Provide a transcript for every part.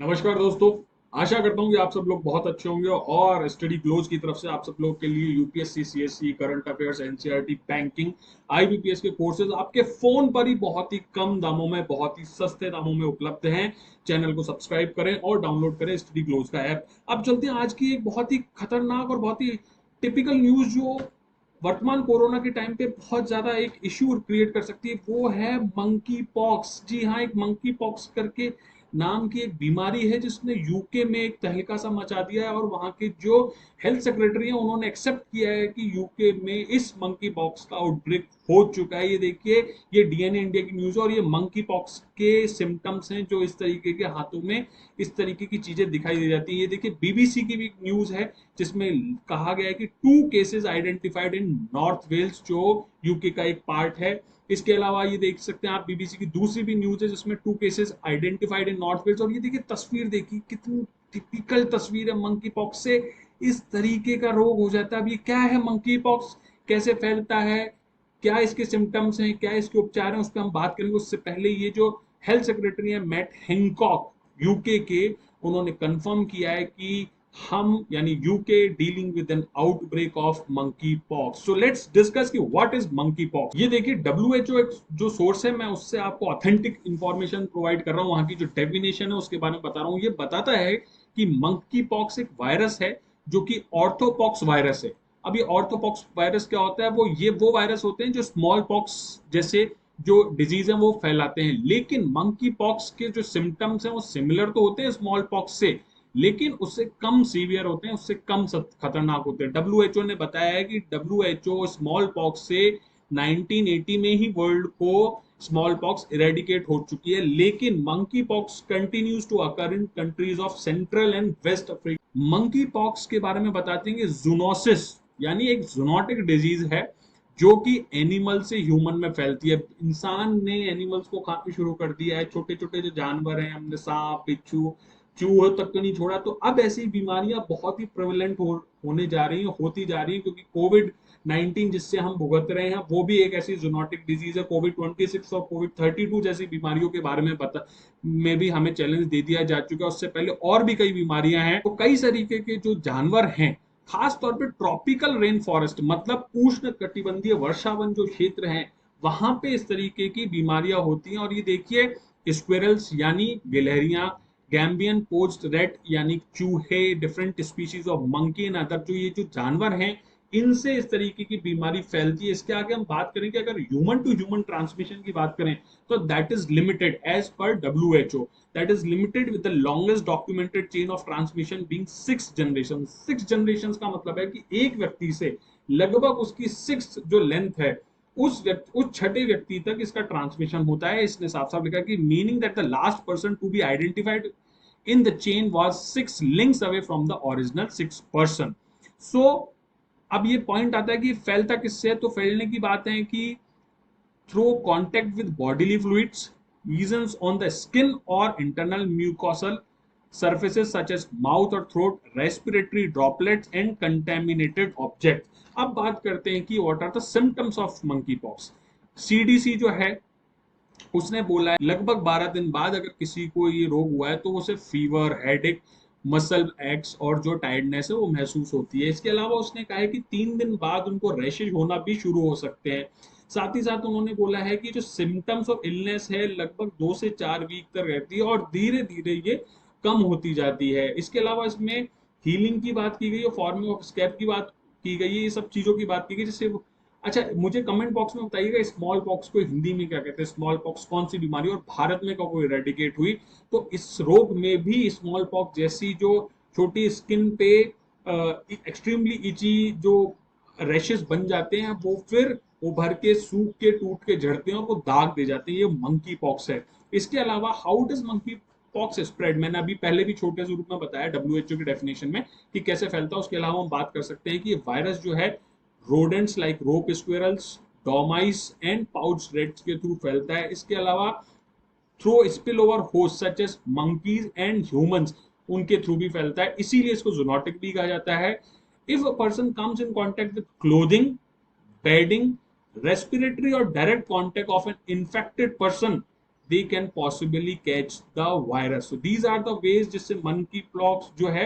नमस्कार दोस्तों। आशा करता हूँ कि आप सब लोग बहुत अच्छे होंगे और स्टडी ग्लोज की तरफ से आप सब लोग के लिए UPSC, CSC, current affairs, NCERT, banking, IBPS के कोर्सेज आपके फोन पर ही बहुत ही कम दामों में, बहुत ही सस्ते दामों में उपलब्ध हैं। चैनल को सब्सक्राइब करें और डाउनलोड करें स्टडी ग्लोज का ऐप। अब चलते हैं आज की एक बहुत ही खतरनाक और बहुत ही टिपिकल न्यूज जो वर्तमान कोरोना के टाइम पे बहुत ज्यादा एक इश्यू क्रिएट कर सकती है। वो है मंकी पॉक्स। जी हाँ, एक मंकी पॉक्स करके नाम की एक बीमारी है जिसने यूके में एक तहलका सा मचा दिया है और वहां के जो हेल्थ सेक्रेटरी हैं उन्होंने एक्सेप्ट किया है कि यूके में इस मंकी पॉक्स का आउटब्रेक हो चुका है। ये देखिए, ये डीएनए इंडिया की न्यूज है और ये मंकी पॉक्स के सिम्टम्स हैं जो इस तरीके के हाथों में इस तरीके की चीजें दिखाई दे जाती है। ये देखिए, बीबीसी की भी एक न्यूज है जिसमें कहा गया है कि 2 cases identified in North Wales जो यूके का एक पार्ट है। इसके अलावा ये देख सकते हैं आप, बीबीसी की दूसरी भी न्यूज है जिसमें 2 cases identified in North Wales. और ये देखिए तस्वीर, देखिए कितनी टिपिकल तस्वीर है मंकी पॉक्स से। इस तरीके का रोग हो जाता है। अब ये क्या है मंकी पॉक्स, कैसे फैलता है, क्या इसके सिम्टम्स हैं, क्या इसके उपचार हैं, उस पर हम बात करेंगे। उससे पहले ये जो हेल्थ सेक्रेटरी है मैट हैनकॉक यूके के, उन्होंने कंफर्म किया है कि हम यानी UK dealing with N outbreak of monkey pox. So let's discuss कि व्हाट इज मंकी पॉक्स। ये देखिए, डब्ल्यूएचओ एक जो सोर्स है, मैं उससे आपको ऑथेंटिक इंफॉर्मेशन प्रोवाइड कर रहा हूं। वहां की जो डेफिनेशन है उसके बारे में बता रहा हूं। ये बताता है कि मंकी पॉक्स एक वायरस है जो कि ऑर्थोपॉक्स वायरस है। अब ये ऑर्थोपॉक्स वायरस क्या होता है, वो वायरस होते हैं जो स्मॉल पॉक्स जैसे जो डिजीज है वो फैलाते हैं। लेकिन मंकी पॉक्स के जो सिम्टम्स हैं वो सिमिलर तो होते हैं स्मॉल पॉक्स से, लेकिन उससे कम सीवियर होते हैं, उससे कम खतरनाक होते हैं। डब्ल्यूएचओ ने बताया है कि डब्ल्यूएचओ स्मॉल पॉक्स से 1980 में ही वर्ल्ड को स्मॉल पॉक्स इरेडिकेट हो चुकी है। लेकिन monkeypox continues to occur in countries of central and west Africa. Monkeypox के बारे में बताते हैं कि जूनोसिस यानी एक जूनोटिक डिजीज है जो कि एनिमल से ह्यूमन में फैलती है। इंसान ने एनिमल्स को खाना शुरू कर दिया है, छोटे छोटे जो जानवर हैं, हमने सांप, बिच्छू, चूहे तक तो नहीं छोड़ा। तो अब ऐसी बीमारियां बहुत ही प्रेवलेंट होने जा रही हैं, होती जा रही हैं, क्योंकि कोविड 19 जिससे हम भुगत रहे हैं वो भी एक ऐसी जूनोटिक डिजीज है। कोविड 26 और कोविड 32 जैसी बीमारियों के बारे में में भी हमें चैलेंज दे दिया जा चुका है। उससे पहले और भी कई बीमारियां हैं। तो कई तरीके के जो जानवर हैं, खास तौर पे ट्रॉपिकल रेन फॉरेस्ट मतलब उष्ण कटिबंधीय वर्षावन जो क्षेत्र हैं, वहां पे इस तरीके की बीमारियां होती हैं। और ये देखिए, स्क्विरल्स यानी गिलहरियां, गैम्बियन पोच्ड रेट यानी चूहे, different species of monkey and other, जो ये जो जानवर हैं, इनसे इस तरीके की बीमारी फैलती है। इसके आगे हम बात करें कि अगर ह्यूमन टू ह्यूमन ट्रांसमिशन की बात करें तो that is limited as per WHO. That is limited with the longest documented chain of transmission being 6 generation. 6 generation का मतलब है कि एक व्यक्ति से लगभग उसकी 6 जो लेंथ है, उस छठे व्यक्ति तक इसका ट्रांसमिशन होता है। इसने साफ साफ लिखा कि meaning that the last person to be identified in the chain was 6 links away from the original 6 person. So अब ये पॉइंट आता है कि फैलता किससे है। तो फैलने की बात है कि through contact with bodily fluids, lesions on the skin or internal mucosal surfaces such as mouth or throat, respiratory droplets and contaminated objects। अब बात करते हैं कि what are the symptoms of monkeypox। CDC जो है उसने बोला है लगभग 12 दिन बाद अगर किसी को ये रोग हुआ है तो उसे फीवर, हेडेक, मसल एक्स और जो टायर्डनेस है वो महसूस होती है। इसके अलावा उसने कहा है कि 3 दिन बाद उनको रैशेज होना भी शुरू हो सकते हैं। साथ ही साथ उन्होंने बोला है कि जो सिम्टम्स ऑफ इलनेस है लगभग 2 से 4 वीक तक रहती है और धीरे धीरे ये कम होती जाती है। इसके अलावा इसमें हीलिंग की बात की गई है, फॉर्मिंग ऑफ स्कैब की बात की गई है, ये सब चीजों की बात की गई जिससे। अच्छा, मुझे कमेंट बॉक्स में बताइएगा स्मॉल पॉक्स को हिंदी में क्या कहते हैं, स्मॉल पॉक्स कौन सी बीमारी और भारत में कब इरेडिकेट हुई। तो इस रोग में भी स्मॉल पॉक्स जैसी जो छोटी स्किन पे एक्सट्रीमली इची जो रैशेस बन जाते हैं वो फिर उभर के, सूख के, टूट के झड़ते हैं और वो दाग दे जाते हैं, ये मंकी पॉक्स है। इसके अलावा how does monkey pox spread, मैंने अभी पहले भी छोटे से रूप में बताया डब्ल्यूएचओ की डेफिनेशन में कि कैसे फैलता है। उसके अलावा हम बात कर सकते हैं कि ये वायरस जो है rodents like rope squirrels, dormice and pouched rats के थ्रू फैलता है। इसके अलावा through spill over host such as monkeys and humans, उनके थ्रू भी फैलता है, इसीलिए इसको जूनोटिक भी कहा जाता है। If a person comes in contact with clothing, bedding, respiratory और direct contact of an infected person, they can possibly catch the virus. So these are the ways जिससे monkey pox जो है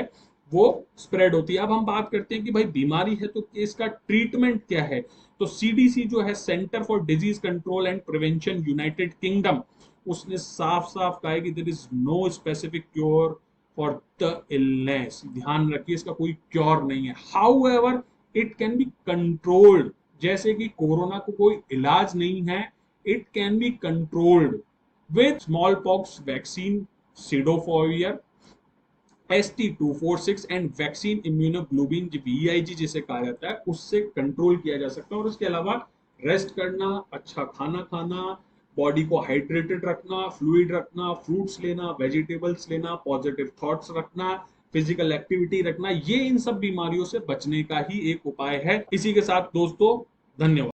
वो स्प्रेड होती है. अब हम बात करते हैं कि भाई बीमारी है तो इसका ट्रीटमेंट क्या है. तो सीडीसी जो है, centre for disease control and prevention, United Kingdom, उसने साफ साफ कहा है कि there is no specific cure for the illness. ध्यान रखिए, इसका कोई क्योर नहीं है. However it can be controlled. जैसे कि कोरोना को कोई इलाज नहीं है, it can be controlled with smallpox vaccine, Cidofovir, ST246 and vaccine immunoglobin VIG जिसे कहा जाता है, उससे कंट्रोल किया जा सकता है. और उसके अलावा रेस्ट करना, अच्छा खाना खाना, बॉडी को हाइड्रेटेड रखना, फ्लूइड रखना, फ्रूट्स लेना, वेजिटेबल्स लेना, पॉजिटिव थॉट्स रखना, फिजिकल एक्टिविटी रखना, ये इन सब बीमारियों से बचने का ही एक उपाय है. इसी के साथ दोस्तों, धन्यवाद.